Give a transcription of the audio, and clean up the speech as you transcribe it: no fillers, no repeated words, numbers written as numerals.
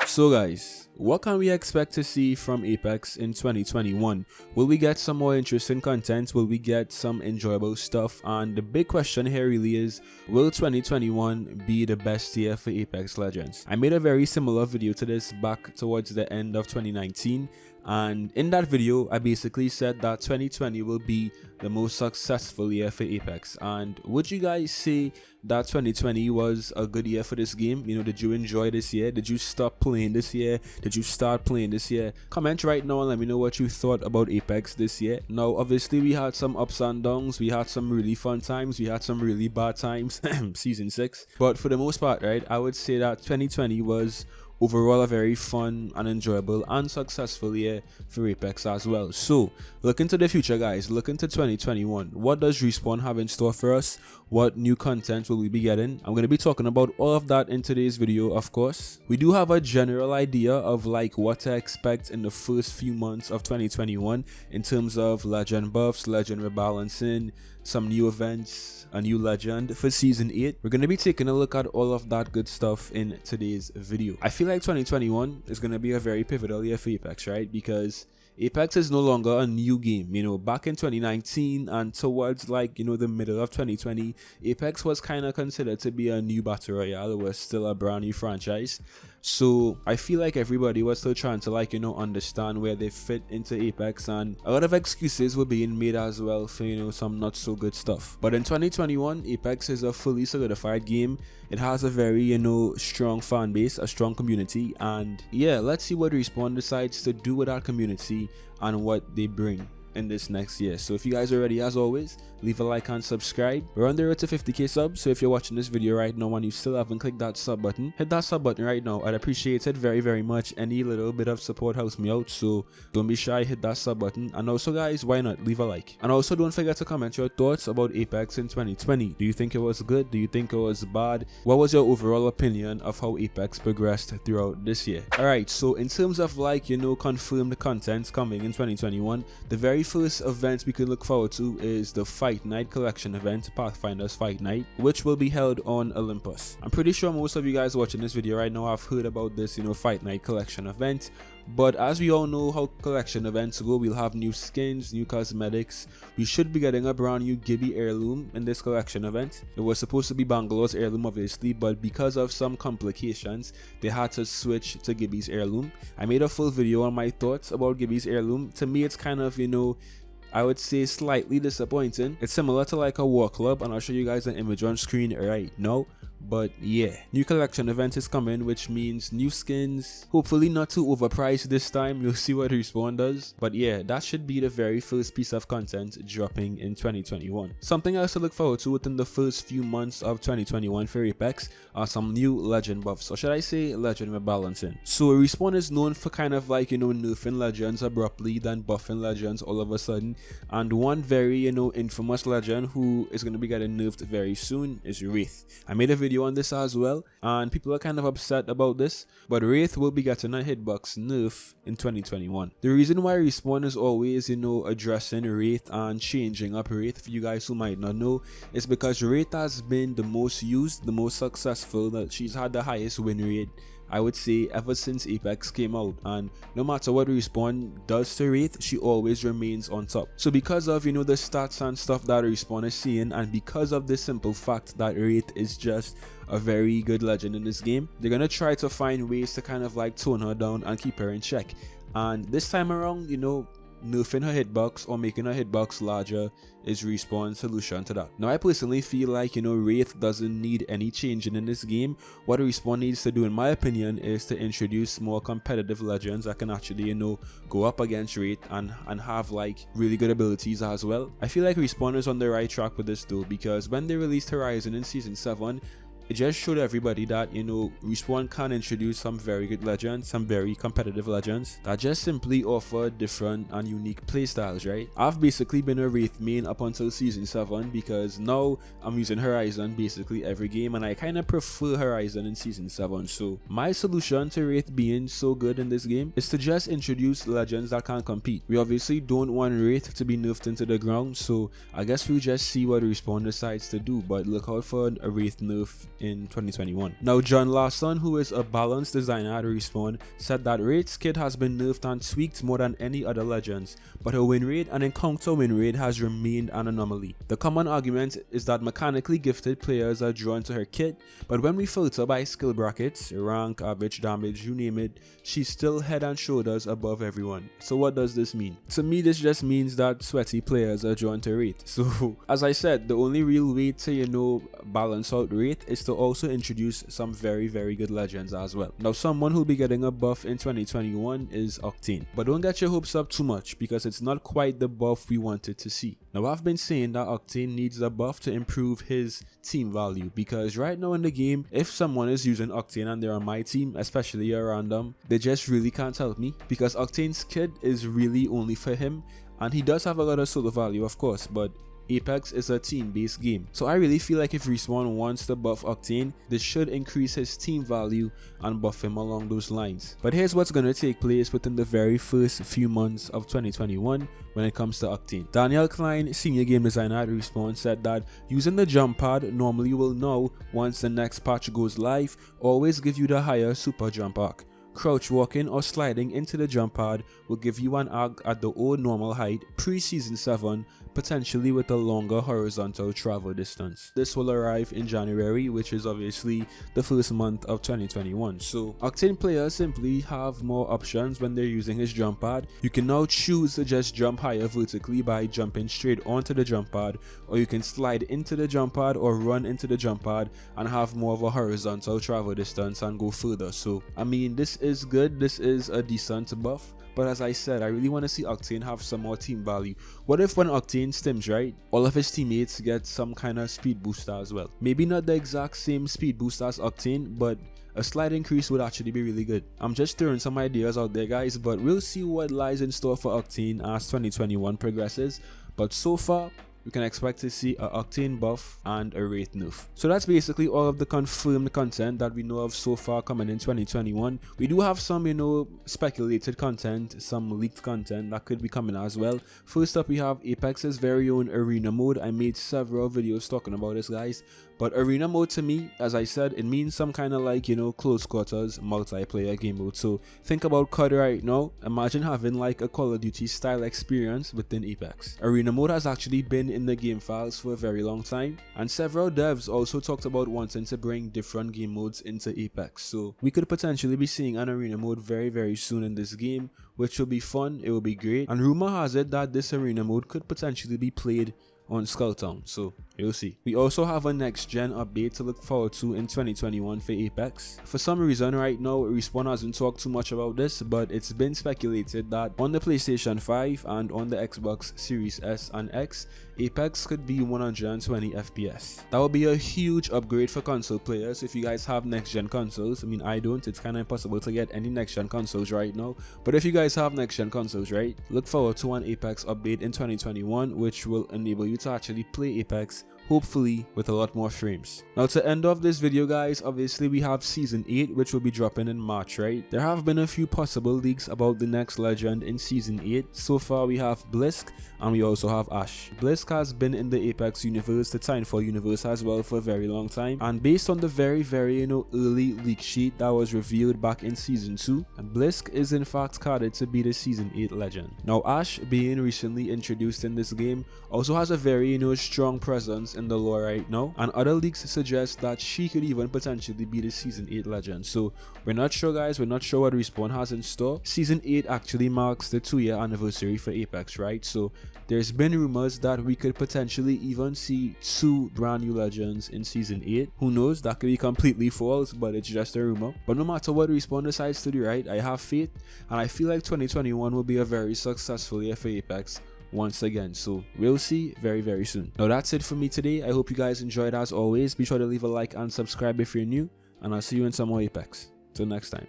So guys, what can we expect to see from Apex in 2021? Will we get some more interesting content? Will we get some enjoyable stuff? And the big question here really is, will 2021 be the best year for Apex Legends? I made a very similar video to this back towards the end of 2019, and in that video I basically said that 2020 will be the most successful year for Apex. And would you guys say that 2020 was a good year for this game? You know, did you enjoy this year? Did you stop playing this year? Did you start playing this year? Comment right now and let me know what you thought about Apex this year. Now obviously we had some ups and downs, we had some really fun times, we had some really bad times season 6, but for the most part, right, I would say that 2020 was overall a very fun and enjoyable and successful year for Apex as well. So look into the future, guys. Look into 2021. What does Respawn have in store for us? What new content will we be getting? I'm going to be talking about all of that in today's video. Of course, we do have a general idea of like what to expect in the first few months of 2021 in terms of legend buffs, legend rebalancing, some new events, a new legend for season 8. We're going to be taking a look at all of that good stuff in today's video. I feel like 2021 is going to be a very pivotal year for Apex, right? Because Apex is no longer a new game. You know, back in 2019 and towards like, you know, the middle of 2020, Apex was kind of considered to be a new battle royale. It was still a brand new franchise. So I feel like everybody was still trying to, like, you know, understand where they fit into Apex, and a lot of excuses were being made as well for, you know, some not so good stuff. But in 2021, Apex is a fully solidified game. It has a very, you know, strong fan base, a strong community, and yeah, let's see what Respawn decides to do with that community and what they bring in this next year. So if you guys are ready, as always, leave a like and subscribe. We're on the road to 50k subs, so if you're watching this video right now and you still haven't clicked that sub button, hit that sub button right now. I'd appreciate it very much. Any little bit of support helps me out, so don't be shy, hit that sub button. And also guys, why not leave a like? And also don't forget to comment your thoughts about Apex in 2020. Do you think it was good? Do you think it was bad? What was your overall opinion of how Apex progressed throughout this year? Alright, so in terms of, like, you know, confirmed content coming in 2021, the very first event we could look forward to is the Fight Night collection event, Pathfinder's Fight Night, which will be held on Olympus. I'm pretty sure most of you guys watching this video right now have heard about this, you know, Fight Night collection event. But as we all know how collection events go, we'll have new skins, new cosmetics. We should be getting a brand new Gibby heirloom in this collection event. It was supposed to be Bangalore's heirloom obviously, but because of some complications, they had to switch to Gibby's heirloom. I made a full video on my thoughts about Gibby's heirloom. To me, it's kind of, you know, I would say slightly disappointing. It's similar to like a war club, and I'll show you guys an image on screen right now. But yeah, new collection event is coming, which means new skins, hopefully not too overpriced this time. You'll see what Respawn does. But yeah, that should be the very first piece of content dropping in 2021. Something else to look forward to within the first few months of 2021 for Apex are some new legend buffs, or should I say legend rebalancing. So Respawn is known for kind of like, you know, nerfing legends abruptly, then buffing legends all of a sudden, and one very, you know, infamous legend who is going to be getting nerfed very soon is Wraith. I made a video on this as well, and people are kind of upset about this, but Wraith will be getting a hitbox nerf in 2021. The reason why Respawn is always, you know, addressing Wraith and changing up Wraith, for you guys who might not know, is because Wraith has been the most used, the most successful, that she's had the highest win rate, I would say, ever since Apex came out, and no matter what Respawn does to Wraith, she always remains on top. So because of, you know, the stats and stuff that Respawn is seeing, and because of the simple fact that Wraith is just a very good legend in this game, they're gonna try to find ways to kind of like tone her down and keep her in check. And this time around, you know, nerfing her hitbox or making her hitbox larger is Respawn's solution to that. Now I personally feel like, you know, Wraith doesn't need any changing in this game. What Respawn needs to do, in my opinion, is to introduce more competitive legends that can actually, you know, go up against Wraith and have like really good abilities as well. I feel like Respawn is on the right track with this though, because when they released Horizon in season 7, it just showed everybody that, you know, Respawn can introduce some very good legends, some very competitive legends that just simply offer different and unique playstyles, right? I've basically been a Wraith main up until season 7 because now I'm using Horizon basically every game, and I kind of prefer Horizon in season 7. So my solution to Wraith being so good in this game is to just introduce legends that can compete. We obviously don't want Wraith to be nerfed into the ground, so I guess we'll just see what Respawn decides to do, but look out for a Wraith nerf in 2021. Now, John Larson, who is a balance designer at Respawn, said that Wraith's kit has been nerfed and tweaked more than any other legends, but her win rate and encounter win rate has remained an anomaly. The common argument is that mechanically gifted players are drawn to her kit, but when we filter by skill brackets, rank, average damage, you name it, she's still head and shoulders above everyone. So what does this mean? To me, this just means that sweaty players are drawn to Wraith. So as I said, the only real way to balance out Wraith is to also introduce some very good legends as well. Now, someone who'll be getting a buff in 2021 is Octane, but don't get your hopes up too much because it's not quite the buff we wanted to see. Now, I've been saying that Octane needs a buff to improve his team value, because right now in the game, if someone is using Octane and they're on my team, especially a random, they just really can't help me, because Octane's kit is really only for him, and he does have a lot of solo value, of course, but Apex is a team-based game. So I really feel like if Respawn wants to buff Octane, this should increase his team value and buff him along those lines. But here's what's going to take place within the very first few months of 2021 when it comes to Octane. Daniel Klein, senior game designer at Respawn, said that using the jump pad normally will now, once the next patch goes live, always give you the higher super jump arc. Crouch walking or sliding into the jump pad will give you an arc at the old normal height pre-season 7, potentially with a longer horizontal travel distance. This will arrive in January, which is obviously the first month of 2021. So Octane players simply have more options when they're using his jump pad. You can now choose to just jump higher vertically by jumping straight onto the jump pad, or you can slide into the jump pad or run into the jump pad and have more of a horizontal travel distance and go further. So I mean, this is good, this is a decent buff, but as I said, I really want to see Octane have some more team value. What if when Octane stims, right, all of his teammates get some kind of speed booster as well? Maybe not the exact same speed boost as Octane, but a slight increase would actually be really good. I'm just throwing some ideas out there, guys, but we'll see what lies in store for Octane as 2021 progresses. But so far, we can expect to see a Octane buff and a Wraith nerf. So that's basically all of the confirmed content that we know of so far coming in 2021. We do have some, speculated content, some leaked content that could be coming as well. First up, we have Apex's very own arena mode. I made several videos talking about this, guys. But arena mode to me, as I said, it means some kind of like, close quarters multiplayer game mode. So think about COD right now. Imagine having like a Call of Duty style experience within Apex. Arena mode has actually been in the game files for a very long time, and several devs also talked about wanting to bring different game modes into Apex. So we could potentially be seeing an arena mode very soon in this game, which will be fun, it will be great. And rumor has it that this arena mode could potentially be played on Skulltown, so you'll see. We also have a next gen update to look forward to in 2021 for Apex. For some reason right now, Respawn hasn't talked too much about this, but it's been speculated that on the PlayStation 5 and on the Xbox Series S and X, Apex could be 120 FPS. That would be a huge upgrade for console players if you guys have next gen consoles. I mean, I don't, it's kind of impossible to get any next gen consoles right now, but if you guys have next gen consoles, right, look forward to an Apex update in 2021, which will enable you to actually play Apex, hopefully with a lot more frames. Now, to end off this video, guys, obviously we have season 8, which will be dropping in March, right? There have been a few possible leaks about the next legend in season 8. So far we have Blisk and we also have Ash. Blisk has been in the Apex universe, the Titanfall universe as well, for a very long time, and based on the very early leak sheet that was revealed back in season 2, Blisk is in fact carded to be the season 8 legend. Now, Ash, being recently introduced in this game, also has a very strong presence in the lore right now, and other leaks suggest that she could even potentially be the season 8 legend. So we're not sure, guys, we're not sure what Respawn has in store. Season 8 actually marks the 2-year anniversary for Apex, right? So there's been rumors that we could potentially even see 2 brand new legends in season 8. Who knows, that could be completely false, but it's just a rumor. But no matter what Respawn decides to do, right, I have faith, and I feel like 2021 will be a very successful year for Apex once again. So we'll see very soon. Now that's it for me today. I hope you guys enjoyed. As always, be sure to leave a like and subscribe if you're new, and I'll see you in some more Apex. Till next time.